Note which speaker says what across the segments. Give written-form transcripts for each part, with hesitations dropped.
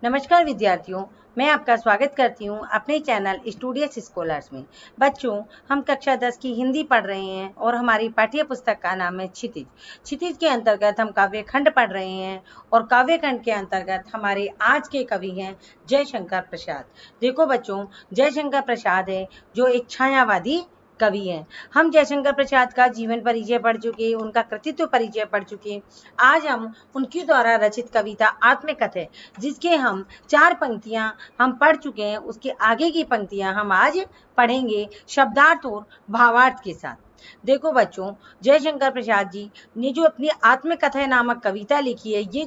Speaker 1: नमस्कार विद्यार्थियों, मैं आपका स्वागत करती हूँ अपने चैनल स्टूडियस स्कॉलर्स में। बच्चों, हम कक्षा 10 की हिंदी पढ़ रहे हैं और हमारी पाठ्य पुस्तक का नाम है क्षितिज। क्षितिज के अंतर्गत हम काव्य खंड पढ़ रहे हैं और काव्य खंड के अंतर्गत हमारे आज के कवि हैं जयशंकर प्रसाद। देखो बच्चों, जयशंकर प्रसाद है जो एक छायावादी कवि हैं। हम जयशंकर प्रसाद का जीवन परिचय पढ़ चुके, उनका कृतित्व परिचय पढ़ चुके। आज हम उनके द्वारा रचित कविता आत्मकथ है, जिसके हम 4 पंक्तियां हम पढ़ चुके हैं। उसके आगे की पंक्तियां हम आज पढ़ेंगे शब्दार्थ और भावार्थ के साथ। देखो बच्चों, जयशंकर प्रसाद जी ने जो अपनी आत्मकथा नामक कविता लिखी है, ये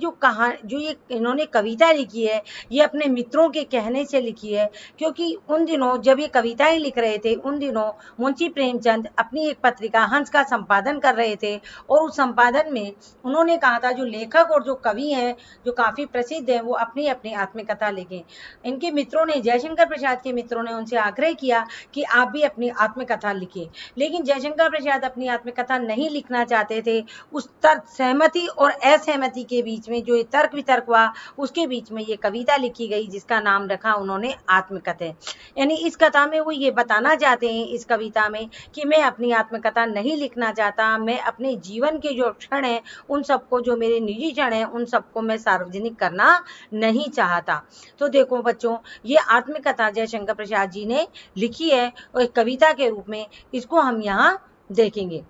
Speaker 1: इन्होंने कविता लिखी है, ये अपने मित्रों के कहने से लिखी है। क्योंकि उन दिनों जब ये कविताएं लिख रहे थे, उन दिनों मुंशी प्रेमचंद अपनी एक पत्रिका हंस का संपादन कर रहे थे और उस संपादन में उन्होंने कहा था जो लेखक और जो कवि हैं, जो काफ़ी प्रसिद्ध हैं, वो अपनी अपनी आत्मकथा लिखें। इनके मित्रों ने, जयशंकर प्रसाद के मित्रों ने उनसे आग्रह किया कि आप भी अपनी आत्मकथा लिखें, लेकिन जयशंकर प्रसाद अपनी आत्मकथा नहीं लिखना चाहते थे। उस तर्क, सहमति और असहमति के बीच में जो तर्क वितर्क हुआ, उसके बीच में ये कविता लिखी गई, जिसका नाम रखा उन्होंने आत्मकथा। यानी इस कथा में वो ये बताना चाहते हैं, इस कविता में, कि मैं अपनी आत्मकथा नहीं लिखना चाहता। मैं अपने जीवन के जो क्षण हैं, उन सबको, जो मेरे निजी क्षण हैं, उन सबको मैं सार्वजनिक करना नहीं चाहता। तो देखो बच्चों, ये आत्मकथा जयशंकर प्रसाद जी ने लिखी है और एक कविता के रूप में इसको हम यहाँ देखेंगे।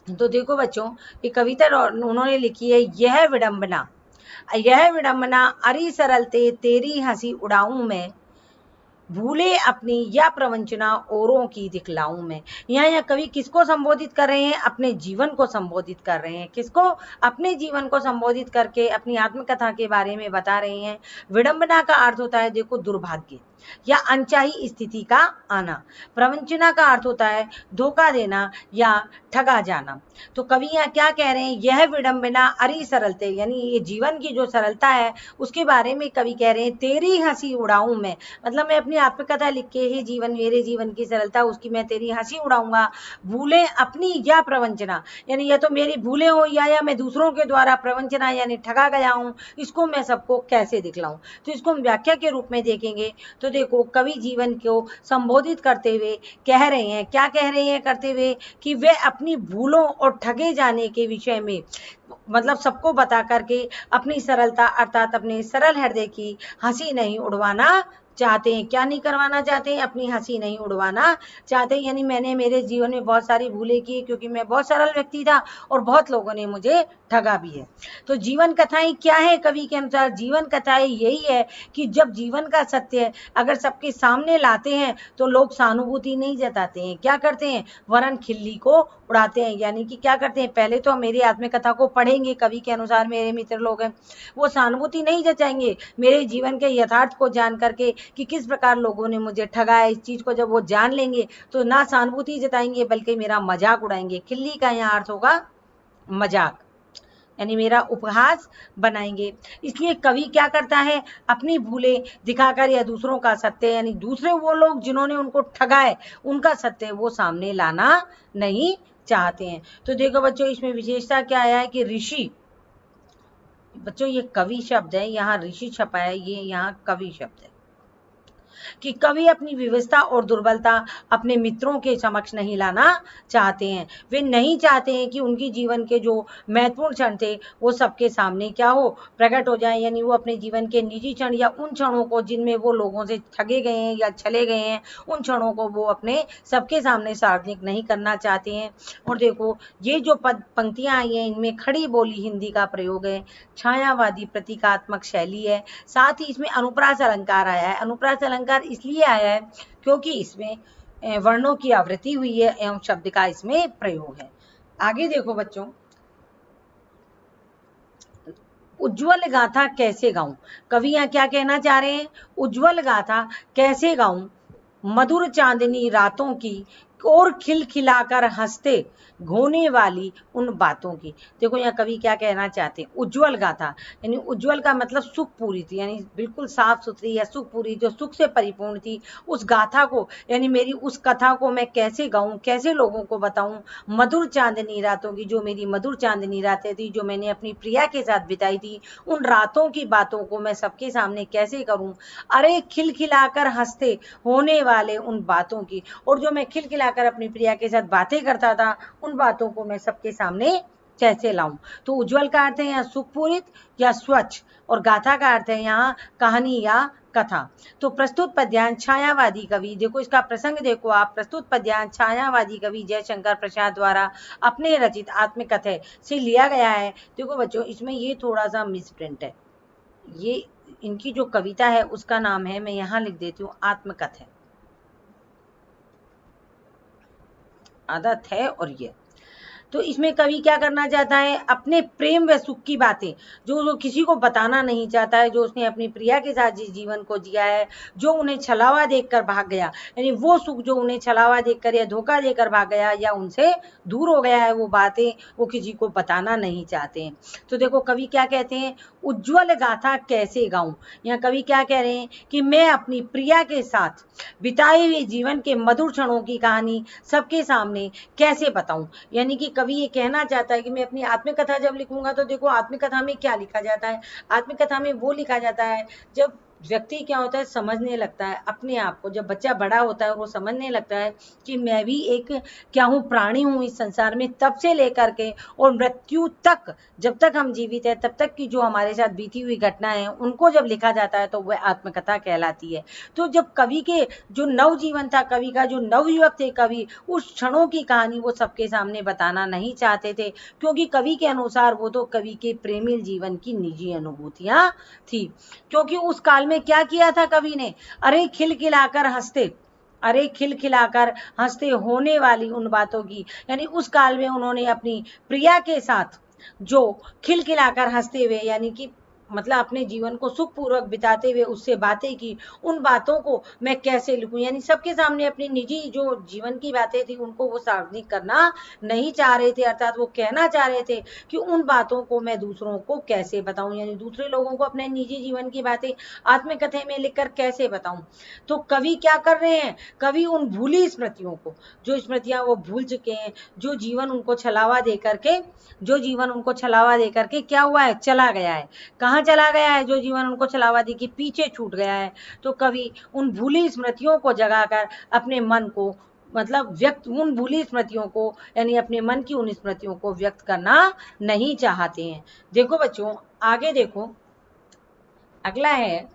Speaker 1: तो देखो बच्चों, ये कविता उन्होंने लिखी है, यह विडंबना अरि सरलते तेरी हंसी उड़ाऊं मैं, भूले अपनी या प्रवंचना औरों की दिखलाऊं मैं। यहाँ कवि किसको संबोधित कर रहे हैं? अपने जीवन को संबोधित कर रहे हैं। किसको? अपने जीवन को संबोधित करके अपनी आत्मकथा के बारे में बता रहे हैं। विडंबना का अर्थ होता है, देखो, दुर्भाग्य या अनचाही स्थिति का आना। प्रवंचना का अर्थ होता है धोखा देना या ठगा जाना। तो कवि यहाँ क्या कह रहे हैं? यह विडंबना अरि सरलते, यानी ये जीवन की जो सरलता है उसके बारे में कवि कह रहे हैं। तेरी हंसी उड़ाऊं मैं, मतलब मैं अपनी आत्मकथा लिख के ही मेरे जीवन की सरलता, उसकी मैं तेरी हंसी उड़ाऊंगा। भूले अपनी या प्रवंचना, यानी या तो मेरी भूले हो या मैं दूसरों के द्वारा प्रवंचना यानी ठगा गया हूं, इसको मैं सबको कैसे दिखलाऊं। तो इसको हम व्याख्या के रूप में देखेंगे। तो देखो, कवि जीवन को संबोधित करते हुए कह रहे हैं, क्या कह रहे हैं करते हुए, कि वे अपनी भूलों और ठगे जाने के विषय में, मतलब सबको बता करके अपनी सरलता अर्थात अपने सरल हृदय की हंसी नहीं उड़वाना चाहते हैं। क्या नहीं करवाना चाहते हैं? अपनी हंसी नहीं उड़वाना चाहते हैं। यानी मैंने मेरे जीवन में बहुत सारी भूलें की, क्योंकि मैं बहुत सरल व्यक्ति था और बहुत लोगों ने मुझे ठगा भी है। तो जीवन कथाएं क्या है? कवि के अनुसार जीवन कथाएं यही है कि जब जीवन का सत्य अगर सबके सामने लाते हैं तो लोग सहानुभूति नहीं जताते हैं। क्या करते हैं? वरन खिल्ली को उड़ाते हैं। यानी कि क्या करते हैं? पहले तो मेरी आत्मकथा को पढ़ेंगे, कवि के अनुसार मेरे मित्र लोग हैं, वो सहानुभूति नहीं जताएंगे मेरे जीवन के यथार्थ को जान करके कि किस प्रकार लोगों ने मुझे ठगाया। इस चीज को जब वो जान लेंगे तो ना सहानुभूति जताएंगे बल्कि मेरा मजाक उड़ाएंगे। खिल्ली का यहाँ अर्थ होगा मजाक, यानी मेरा उपहास बनाएंगे। इसलिए कवि क्या करता है? अपनी भूलें दिखाकर या दूसरों का सत्य, यानी दूसरे वो लोग जिन्होंने उनको ठगाए, उनका सत्य वो सामने लाना नहीं चाहते हैं। तो देखो बच्चों, इसमें विशेषता क्या आया है कि ऋषि, बच्चों ये कवि शब्द है, यहाँ ऋषि छपा है, ये यहाँ कवि शब्द है, कि कवि अपनी विविधता और दुर्बलता अपने मित्रों के समक्ष नहीं लाना चाहते हैं। वे नहीं चाहते हैं कि उनकी जीवन के जो महत्वपूर्ण क्षण थे वो सबके सामने क्या हो, प्रकट हो जाए। यानी वो अपने जीवन के निजी क्षण या उन क्षणों को जिनमें वो लोगों से ठगे गए हैं या छले गए हैं, उन क्षणों को वो अपने सबके सामने सार्वजनिक नहीं करना चाहते हैं। और देखो, ये जो पंक्तियां आई हैं, इनमें खड़ी बोली हिंदी का प्रयोग है, छायावादी प्रतीकात्मक शैली है, साथ ही इसमें अनुप्रास अलंकार आया है। अनुप्रास अलंकार इसलिए आया है क्योंकि इसमें वर्णों की आवृत्ति हुई है एवं शब्द का इसमें प्रयोग है। आगे देखो बच्चों, उज्जवल गाथा कैसे गाऊं। कवि यहाँ क्या कहना चाह रहे हैं? उज्जवल गाथा कैसे गाऊं, मधुर चांदनी रातों की और खिलखिलाकर हंसते होने वाली उन बातों की। देखो यहाँ कवि क्या कहना चाहते हैं, उज्जवल गाथा, यानी उज्जवल का मतलब सुख पूरी थी, यानी बिल्कुल साफ सुथरी या सुख पूरी, जो सुख से परिपूर्ण थी, उस गाथा को, यानी मेरी उस कथा को मैं कैसे गाऊं, कैसे लोगों को बताऊं। मधुर चांदनी रातों की, जो मेरी मधुर चांदनी रातें थी, जो मैंने अपनी प्रिया के साथ बिताई थी, उन रातों की बातों को मैं सबके सामने कैसे करूं। अरे खिलखिलाकर हंसते होने वाले उन बातों की, और जो मैं खिलखिलाकर अपनी प्रिया के साथ बातें करता था, उन बातों को मैं सबके सामने कैसे लाऊं। तो उज्जवल का अर्थ है यहाँ सुखपूरित या स्वच्छ, और गाथा का अर्थ है यहाँ कहानी या कथा। तो प्रस्तुत पद्यांश छायावादी कवि, देखो इसका प्रसंग देखो आप, प्रस्तुत पद्यांश छायावादी कवि जयशंकर प्रसाद द्वारा अपने रचित आत्मकथा से लिया गया है। देखो बच्चों, इसमें ये थोड़ा सा मिसप्रिंट है, ये इनकी जो कविता है उसका नाम है, मैं यहाँ लिख देती हूँ, आत्मकथा। आदत है और ये, तो इसमें कवि क्या करना चाहता है, अपने प्रेम व सुख की बातें जो किसी को बताना नहीं चाहता है, जो उसने अपनी प्रिया के साथ जिस जीवन को जिया है, जो उन्हें छलावा देखकर भाग गया, यानी वो सुख जो उन्हें छलावा देखकर या धोखा देकर भाग गया या उनसे दूर हो गया है, वो बातें वो किसी को बताना नहीं चाहते हैं। तो देखो कवि क्या कहते हैं, उज्ज्वल गाथा कैसे गाऊं। यहाँ कवि क्या कह रहे हैं कि मैं अपनी प्रिया के साथ बिताए हुए जीवन के मधुर क्षणों की कहानी सबके सामने कैसे बताऊं। यानी कि कवि ये कहना चाहता है कि मैं अपनी आत्मकथा जब लिखूंगा, तो देखो आत्मकथा में क्या लिखा जाता है, आत्मकथा में वो लिखा जाता है जब व्यक्ति क्या होता है, समझने लगता है अपने आप को। जब बच्चा बड़ा होता है वो समझने लगता है कि मैं भी एक क्या हूँ, प्राणी हूँ इस संसार में, तब से लेकर के और मृत्यु तक, जब तक हम जीवित है तब तक की जो हमारे साथ बीती हुई घटनाएं हैं, उनको जब लिखा जाता है तो वह आत्मकथा कहलाती है। तो जब कवि के जो नवजीवन था, कवि का जो नवयुवक थे कवि, उस क्षणों की कहानी वो सबके सामने बताना नहीं चाहते थे, क्योंकि कवि के अनुसार वो तो कवि के प्रेमी जीवन की निजी अनुभूतियां थी। क्योंकि उस काल में क्या किया था कवि ने, अरे खिलखिलाकर हंसते, अरे खिलखिलाकर हंसते होने वाली उन बातों की, यानी उस काल में उन्होंने अपनी प्रिया के साथ जो खिलखिलाकर हंसते हुए, यानी कि मतलब अपने जीवन को सुखपूर्वक बिताते हुए उससे बातें की, उन बातों को मैं कैसे लिखूं, यानी सबके सामने अपनी निजी जो जीवन की बातें थी उनको वो सार्वजनिक करना नहीं चाह रहे थे, अर्थात वो कहना चाह रहे थे कि उन बातों को मैं दूसरों को कैसे बताऊं, यानी दूसरे लोगों को अपने निजी जीवन की बातें आत्मकथा में लिखकर कैसे बताऊं। तो कवि क्या कर रहे हैं, कवि उन भूली स्मृतियों को, जो स्मृतियां वो भूल चुके हैं, जो जीवन उनको छलावा दे करके, जो जीवन उनको छलावा दे करके क्या हुआ है, चला गया है। कहाँ चला गया है, जो जीवन उनको छलावा दे के पीछे छूट गया है। तो कवि उन भूली स्मृतियों को जगाकर अपने मन को, मतलब व्यक्त, उन भूली स्मृतियों को, यानी अपने मन की उन स्मृतियों को व्यक्त करना नहीं चाहते हैं। देखो बच्चों आगे देखो, अगला है,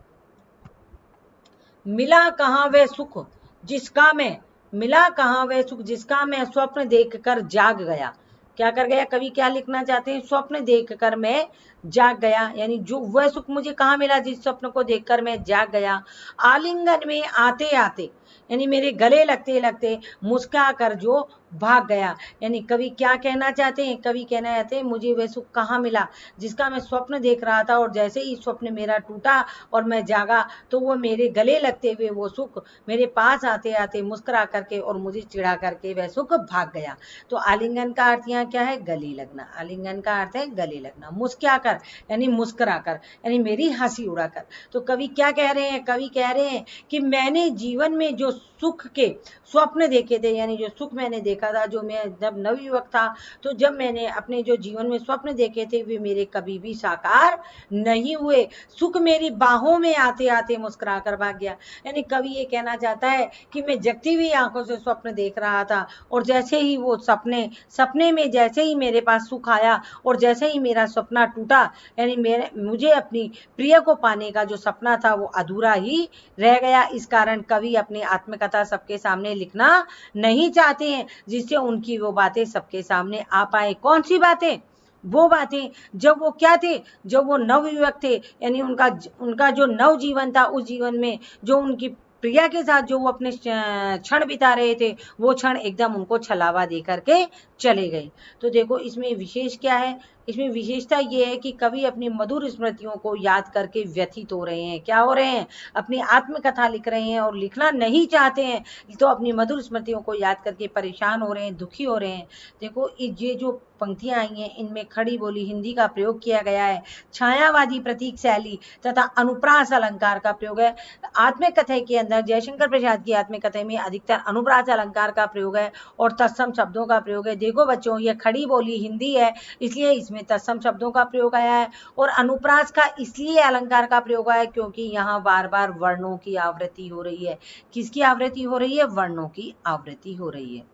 Speaker 1: मिला कहाँ वह सुख जिसका मैं, मिला कहाँ वह सुख जिसका मैं स्वप्न देखकर जाग गया। क्या कर गया, कवि क्या लिखना चाहते हैं, स्वप्न देखकर मैं जाग गया, यानी जो वह सुख मुझे कहाँ मिला जिस स्वप्न को देखकर मैं जाग गया। आलिंगन में आते आते, यानी मेरे गले लगते लगते मुस्कुरा कर जो भाग गया। यानी कवि क्या कहना चाहते हैं, कवि कहना चाहते हैं मुझे वह सुख कहाँ मिला जिसका मैं स्वप्न देख रहा था, और जैसे ही स्वप्न मेरा टूटा और मैं जागा तो वो मेरे गले लगते हुए वो सुख मेरे पास आते आते मुस्कुरा करके और मुझे चिढ़ा करके वह सुख भाग गया। तो आलिंगन का अर्थ यहाँ क्या है, गले लगना। आलिंगन का अर्थ है गले लगना। मुस्कुरा कर यानी मुस्कुरा कर, यानी मेरी हंसी उड़ा कर। तो कवि क्या कह रहे हैं, कवि कह रहे हैं कि मैंने जीवन में जो सुख के स्वप्न देखे थे, यानी जो सुख मैंने देखा था, जो मैं जब नवयुवक था, तो जब मैंने अपने जो जीवन में स्वप्न देखे थे वे मेरे कभी भी साकार नहीं हुए। सुख मेरी बाहों में आते आते मुस्कुरा कर भाग गया। यानी कवि ये कहना चाहता है कि मैं जगती हुई आंखों से स्वप्न देख रहा था, और जैसे ही वो सपने में जैसे ही मेरे पास सुख आया और जैसे ही मेरा सपना टूटा, यानी मुझे अपनी प्रिय को पाने का जो सपना था वो अधूरा ही रह गया। इस कारण कवि अपनी आत्मकथा सबके सामने लिखना नहीं चाहते हैं, जिससे उनकी वो बातें सबके सामने आ पाए। कौन सी बातें, वो बातें जब वो क्या थे, जब वो नवयुवक थे, यानी उनका जो नव जीवन था, उस जीवन में जो उनकी प्रिया के साथ जो वो अपने क्षण बिता रहे थे, वो क्षण एकदम उनको छलावा दे करके चले गए। तो देखो इसमें विशेष क्या है, इसमें विशेषता ये है कि कवि अपनी मधुर स्मृतियों को याद करके व्यथित हो रहे हैं। क्या हो रहे हैं? अपनी आत्मकथा लिख रहे हैं और लिखना नहीं चाहते हैं, तो अपनी मधुर स्मृतियों को याद करके परेशान हो रहे हैं, दुखी हो रहे हैं। देखो ये जो पंक्तियां आई हैं, इनमें खड़ी बोली हिंदी का प्रयोग किया गया है, छायावादी प्रतीक शैली तथा अनुप्रास अलंकार का प्रयोग है। आत्मकथा के अंदर जयशंकर प्रसाद की आत्मकथा में अधिकतर अनुप्रास अलंकार का प्रयोग है और तत्सम शब्दों का प्रयोग है। देखो बच्चों, ये खड़ी बोली हिंदी है, इसलिए इसमें तत्सम शब्दों का प्रयोग आया है, और अनुप्रास का इसलिए अलंकार का प्रयोग आया है क्योंकि यहाँ बार बार वर्णों की आवृत्ति हो रही है। किसकी आवृत्ति हो रही है? वर्णों की आवृत्ति हो रही है।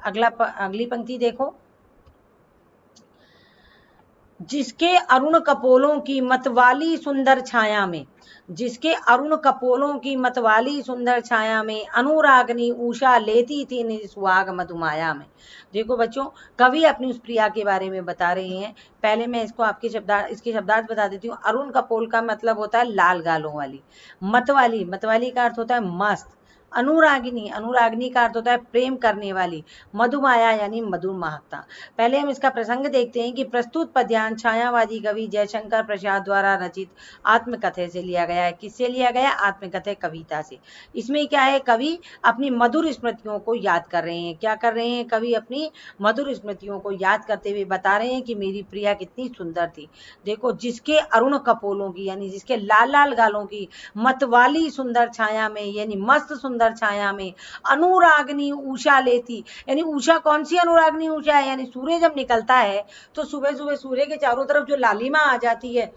Speaker 1: अगली पंक्ति देखो, जिसके अरुण कपोलों की मतवाली सुंदर छाया में, जिसके अरुण कपोलों की मतवाली सुंदर छाया में अनुरागनी उषा लेती थी निस्वाग मधुमाया में। देखो बच्चों, कवि अपनी उस प्रिया के बारे में बता रहे हैं। पहले मैं इसको इसके शब्दार्थ बता देती हूँ। अरुण कपोल का मतलब होता है लाल गालों वाली। मतवाली का अर्थ होता है मस्त। अनुरागिनी का अर्थ होता है प्रेम करने वाली। मधुमाया यानी मधुर महकता। पहले हम इसका प्रसंग देखते हैं कि प्रस्तुत पद्यांश छायावादी कवि जयशंकर प्रसाद द्वारा रचित आत्मकथा से लिया गया है। किससे लिया गया? आत्मकथा कविता से। इसमें क्या है? कवि अपनी मधुर स्मृतियों को याद कर रहे हैं। क्या कर रहे हैं? कवि अपनी मधुर स्मृतियों को याद करते हुए बता रहे हैं कि मेरी प्रिया कितनी सुंदर थी। देखो, जिसके अरुण कपोलों की यानी जिसके लाल लाल गालों की मतवाली सुंदर छाया में यानी मस्त सुंदर छाया में अनुरागनी उषा लेती, यानी उषा कौन सी अनुरागनी उषा है? यानी सूर्य जब निकलता है तो सुबह सुबह सूर्य के चारों तरफ जो लालिमा आ जाती है,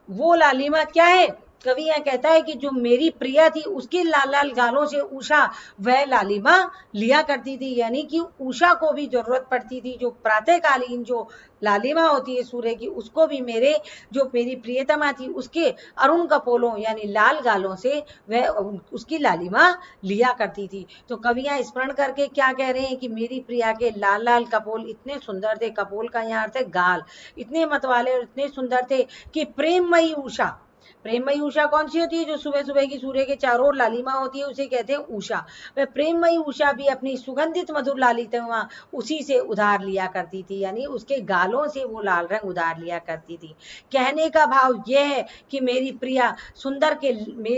Speaker 1: वो लालिमा क्या है? कवि यह कहता है कि जो मेरी प्रिया थी उसकी लाल लाल गालों से उषा वह लालिमा लिया करती थी। यानी कि उषा को भी जरूरत पड़ती थी, जो प्रातःकालीन जो लालिमा होती है सूर्य की, उसको भी मेरी प्रियतमा थी उसके अरुण कपोलों यानी लाल गालों से वह उसकी लालिमा लिया करती थी। तो कवियां स्मरण करके क्या कह रहे हैं कि मेरी प्रिया के लाल लाल कपोल इतने सुंदर थे। कपोल का यहाँ अर्थ है गाल। इतने मतवाले और इतने सुंदर थे कि प्रेममयी उषा कौन सी होती है? जो सुबह सुबह की सूर्य के चारों ओर लालिमा होती है, उसे कहते हैं उषा। वह प्रेममयी उषा भी अपनी सुगंधित मधुर लालिमा उसी से उधार लिया करती थी, यानी उसके गालों से वो लाल रंग उधार लिया करती थी। कहने का भाव यह है कि मेरी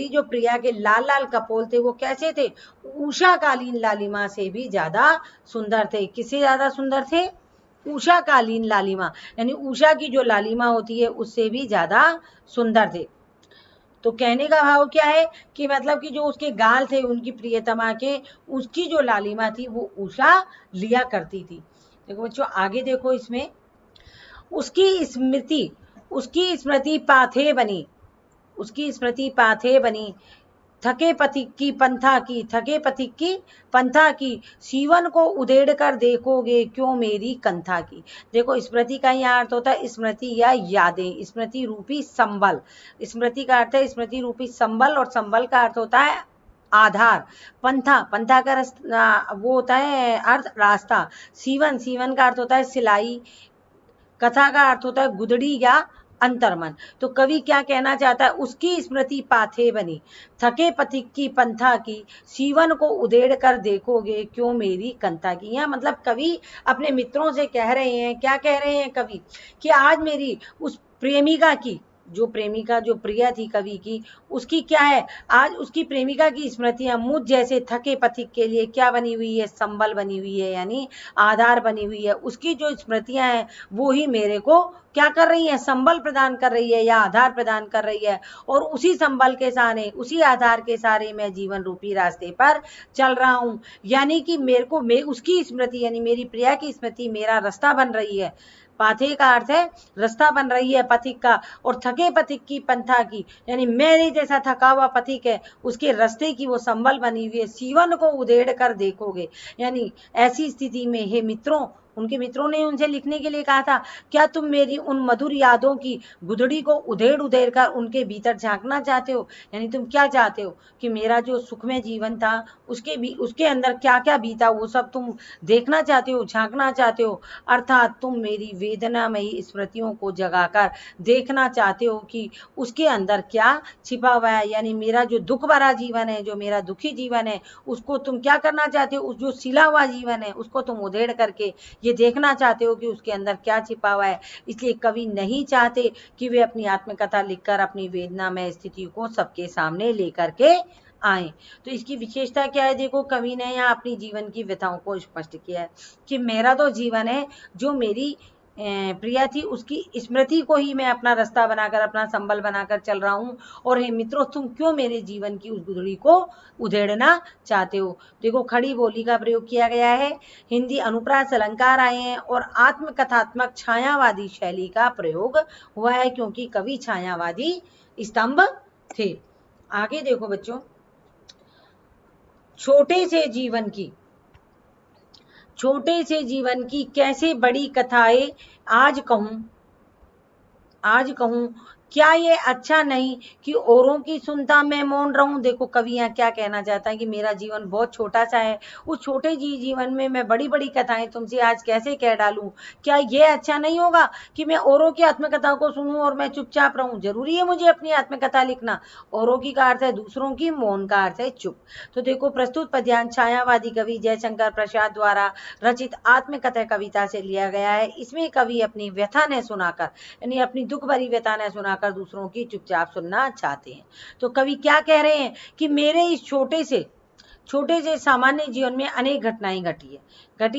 Speaker 1: जो प्रिया के लाल लाल कपोल थे वो कैसे थे? उषाकालीन लालिमा से भी ज्यादा सुंदर थे। किससे ज्यादा सुंदर थे? उषाकालीन लालिमा, यानी उषा की जो लालिमा होती है उससे भी ज्यादा सुंदर थे। तो कहने का भाव क्या है कि मतलब कि जो उसके गाल थे उनकी प्रियतमा के, उसकी जो लालिमा थी वो उषा लिया करती थी। देखो बच्चों, आगे देखो, इसमें उसकी स्मृति पाथे बनी थके पथिक की पंथा की सीवन को उधेड़ कर देखोगे क्यों मेरी कंथा की। देखो, स्मृति का यहाँ अर्थ होता है स्मृति या यादें, स्मृति रूपी संबल। स्मृति का अर्थ है स्मृति रूपी संबल, और संबल का अर्थ होता है आधार। पंथा का वो होता है अर्थ रास्ता। सीवन का अर्थ होता है सिलाई। कथा का अर्थ होता है गुदड़ी या अंतर्मन। तो कवि क्या कहना चाहता है? उसकी स्मृति पाथे बनी, थके पथिक की पंथा की, सीवन को उधेड़ कर देखोगे क्यों मेरी कंथा की। यहाँ मतलब कवि अपने मित्रों से कह रहे हैं, क्या कह रहे हैं कवि, कि आज मेरी उस प्रेमिका की, जो प्रिया थी कवि की, उसकी क्या है? आज उसकी प्रेमिका की स्मृतियां मुझ जैसे थके पथिक के लिए क्या बनी हुई है? संबल बनी हुई है, यानी आधार बनी हुई है। उसकी जो स्मृतियां हैं वो ही मेरे को क्या कर रही है? संबल प्रदान कर रही है या आधार प्रदान कर रही है। और उसी संबल के सहारे, उसी आधार के सहारे मैं जीवन रूपी रास्ते पर चल रहा हूं। यानी कि उसकी स्मृति यानी मेरी प्रिया की स्मृति मेरा रास्ता बन रही है। पाथे का अर्थ है रास्ता बन रही है पथिक का, और थके पथिक की पंथा की, यानी मेरे जैसा थका हुआ पथिक है उसके रास्ते की वो संबल बनी हुई है। सीवन को उधेड़ कर देखोगे, यानी ऐसी स्थिति में हे मित्रों, उनके मित्रों ने उनसे लिखने के लिए कहा था, क्या तुम मेरी उन मधुर यादों की गुदड़ी को उधेड़ उधेड़ कर उनके भीतर झांकना चाहते हो? यानी तुम क्या चाहते हो कि मेरा जो सुखमय जीवन था उसके अंदर क्या क्या बीता वो सब तुम देखना चाहते हो, झांकना चाहते हो। अर्थात तुम मेरी वेदनामयी स्मृतियों को जगाकर देखना चाहते हो कि उसके अंदर क्या छिपा हुआ है। यानी मेरा जो दुख भरा जीवन है, जो मेरा दुखी जीवन है, उसको तुम क्या करना चाहते हो? उस जो सिला हुआ जीवन है उसको तुम उधेड़ करके ये देखना चाहते हो कि उसके अंदर क्या छिपा हुआ है। इसलिए कवि नहीं चाहते कि वे अपनी आत्मकथा लिखकर अपनी वेदनामय स्थिति को सबके सामने लेकर के आए। तो इसकी विशेषता क्या है, देखो कवि ने यहाँ अपनी जीवन की व्यथाओं को स्पष्ट किया है कि मेरा तो जीवन है, जो मेरी प्रिया थी उसकी स्मृति को ही मैं अपना रास्ता बनाकर, अपना संबल बनाकर चल रहा हूँ। और हे मित्रों, तुम क्यों मेरे जीवन की उस गुदड़ी को उधेड़ना चाहते हो। देखो खड़ी बोली का प्रयोग किया गया है, हिंदी अनुप्रास अलंकार आए हैं और आत्मकथात्मक छायावादी शैली का प्रयोग हुआ है, क्योंकि कवि छायावादी स्तंभ थे। आगे देखो बच्चों, छोटे से जीवन की कैसे बड़ी कथाएं आज कहूं, क्या ये अच्छा नहीं कि औरों की सुनता मैं मौन रहूं। देखो कवि यहाँ क्या कहना चाहता है कि मेरा जीवन बहुत छोटा सा है, उस छोटे जीवन में मैं बड़ी बड़ी कथाएं तुमसे आज कैसे कह डालूं। क्या ये अच्छा नहीं होगा कि मैं औरों की आत्मकथा को सुनूं और मैं चुपचाप रहूं। जरूरी है मुझे अपनी आत्मकथा लिखना। औरों की का अर्थ है दूसरों की, मौन का अर्थ है चुप। तो देखो प्रस्तुत पद्यांश छायावादी कवि जयशंकर प्रसाद द्वारा रचित आत्मकथा कविता से लिया गया है। इसमें कवि अपनी व्यथा ने सुनाकर, यानी अपनी दुख भरी व्यथा ने सुनाकर दूसरों की चुपचाप सुनना चाहते हैं। तो कवि क्या कह रहे हैं कि मेरे इस छोटे से सामान्य जीवन में अनेक घटनाएं घटी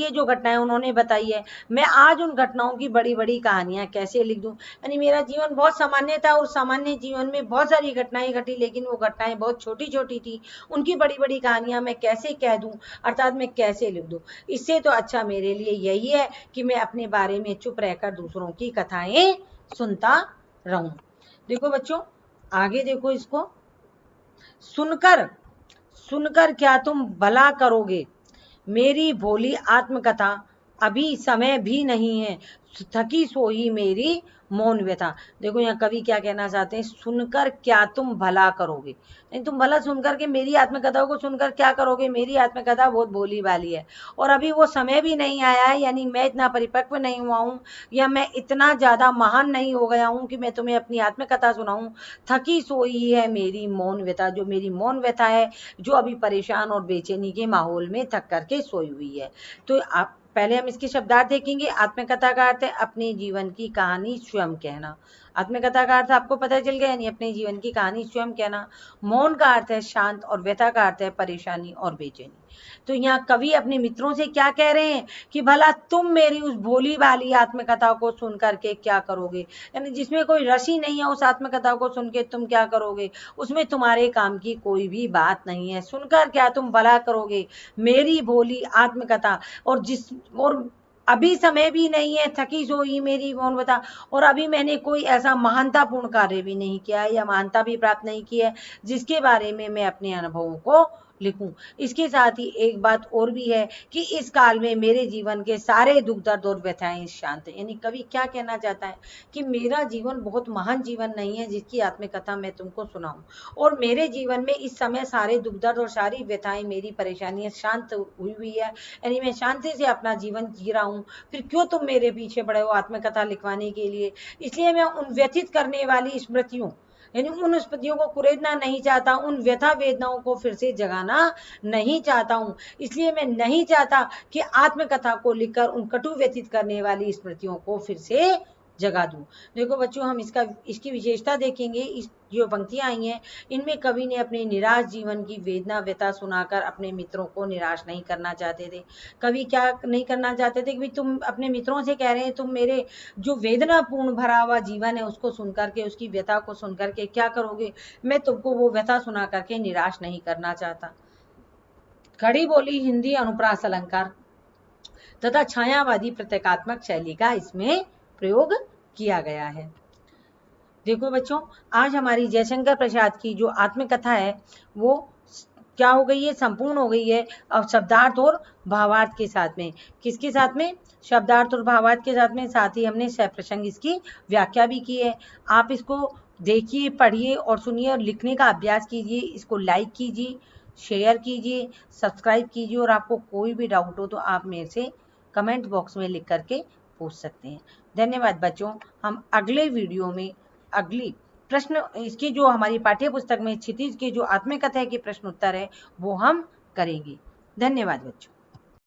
Speaker 1: है, जो घटनाएं उन्होंने बताई है, मैं आज उन घटनाओं की बड़ी बड़ी कहानियां कैसे लिख दूं। यानी मेरा जीवन बहुत सामान्य था और सामान्य जीवन में बहुत सारी घटनाएं घटी, लेकिन वो घटनाएं बहुत छोटी छोटी थी, उनकी बड़ी बड़ी कहानियां मैं कैसे कह दूं, अर्थात मैं कैसे लिख दूं। इससे तो अच्छा मेरे लिए यही है कि मैं अपने बारे में चुप रहकर दूसरों की कथाएं सुनता रहूं। देखो बच्चों आगे देखो, इसको सुनकर क्या तुम भला करोगे, मेरी भोली आत्मकथा अभी समय भी नहीं है, थकी सोई मेरी मौन व्यथा। देखो यहाँ कवि क्या कहना चाहते हैं, सुनकर क्या तुम भला करोगे, नहीं तुम भला सुनकर के मेरी आत्मकथा को सुनकर क्या करोगे। मेरी आत्मकथा बहुत भोली भाली है और अभी वो समय भी नहीं आया है, यानी मैं इतना परिपक्व नहीं हुआ हूँ या मैं इतना ज्यादा महान नहीं हो गया हूँ कि मैं तुम्हें अपनी आत्मकथा सुनाऊं। थकी सोई है मेरी मौन व्यथा, जो मेरी मौन व्यथा है, जो अभी परेशान और बेचैनी के माहौल में थक करके सोई हुई है। तो आप पहले हम इसके शब्दार्थ देखेंगे। आत्मकथा का अर्थ है अपने जीवन की कहानी स्वयं कहना। आत्मकथा का अर्थ आपको पता चल गया, यानी अपने जीवन की कहानी स्वयं कहना। मौन का अर्थ है शांत और व्यथा का अर्थ है परेशानी और बेचैनी। तो यहाँ कवि अपने मित्रों से क्या कह रहे हैं कि भला तुम मेरी उस भोली भाली आत्मकथा को सुन करके क्या करोगे, यानी जिसमें कोई रस ही नहीं है, उस आत्मकथा को सुन के तुम क्या करोगे, उसमें तुम्हारे काम की कोई भी बात नहीं है। सुनकर क्या तुम भला करोगे, मेरी भोली आत्मकथा, और अभी समय भी नहीं है, थकी सोई मेरी मौन व्यथा, और अभी मैंने कोई ऐसा महानतापूर्ण कार्य भी नहीं किया है या महानता भी प्राप्त नहीं की है जिसके बारे में मैं अपने अनुभवों को लिखूं। इसके साथ ही एक बात और भी है कि इस काल में मेरे जीवन के सारे दुख दर्द और व्यथाएं शांत हैं। यानी कवि क्या कहना चाहता है कि मेरा जीवन बहुत महान जीवन नहीं है जिसकी आत्मकथा मैं तुमको सुनाऊं, और मेरे जीवन में इस समय सारे दुख दर्द और सारी व्यथाएं, मेरी परेशानियां शांत हुई हुई है, यानी मैं शांति से अपना जीवन जी रहा हूं। फिर क्यों तुम मेरे पीछे पड़े हो आत्मकथा लिखवाने के लिए। इसलिए मैं उन व्यथित करने वाली स्मृतियों, यानी उन स्मृतियों को कुरेदना नहीं चाहता, उन व्यथा वेदनाओं को फिर से जगाना नहीं चाहता हूं। इसलिए मैं नहीं चाहता कि आत्मकथा को लिखकर उन कटु व्यथित करने वाली स्मृतियों को फिर से जगा दूं। देखो बच्चों हम इसकी विशेषता देखेंगे। इस जो पंक्तियां आई हैं इनमें कवि ने अपने निराश जीवन की वेदना व्यथा सुनाकर अपने मित्रों को निराश नहीं करना चाहते थे। कवि क्या नहीं करना चाहते थे कि तुम अपने मित्रों से कह रहे हैं तुम मेरे जो वेदनापूर्ण भरा हुआ जीवन है उसको सुनकर के, उसकी व्यथा को सुनकर के क्या करोगे। मैं तुमको वो व्यथा सुना करके निराश नहीं करना चाहता। खड़ी बोली हिंदी अनुप्रास अलंकार तथा छायावादी प्रतीकात्मक शैली का इसमें प्रयोग किया गया है। देखो बच्चों आज हमारी जयशंकर प्रसाद की जो आत्मकथा है वो क्या हो गई है, संपूर्ण हो गई है। अब शब्दार्थ और भावार्थ के साथ में, किसके साथ में, शब्दार्थ और भावार्थ के साथ में, साथ ही हमने सप्रसंग इसकी व्याख्या भी की है। आप इसको देखिए, पढ़िए और सुनिए और लिखने का अभ्यास कीजिए। इसको लाइक कीजिए, शेयर कीजिए, सब्सक्राइब कीजिए, और आपको कोई भी डाउट हो तो आप मेरे से कमेंट बॉक्स में लिख करके पूछ सकते हैं। धन्यवाद बच्चों। हम अगले वीडियो में अगली प्रश्न, इसकी जो हमारी पाठ्य पुस्तक में क्षितिज के जो आत्मकथा के प्रश्न उत्तर है वो हम करेंगे। धन्यवाद बच्चों।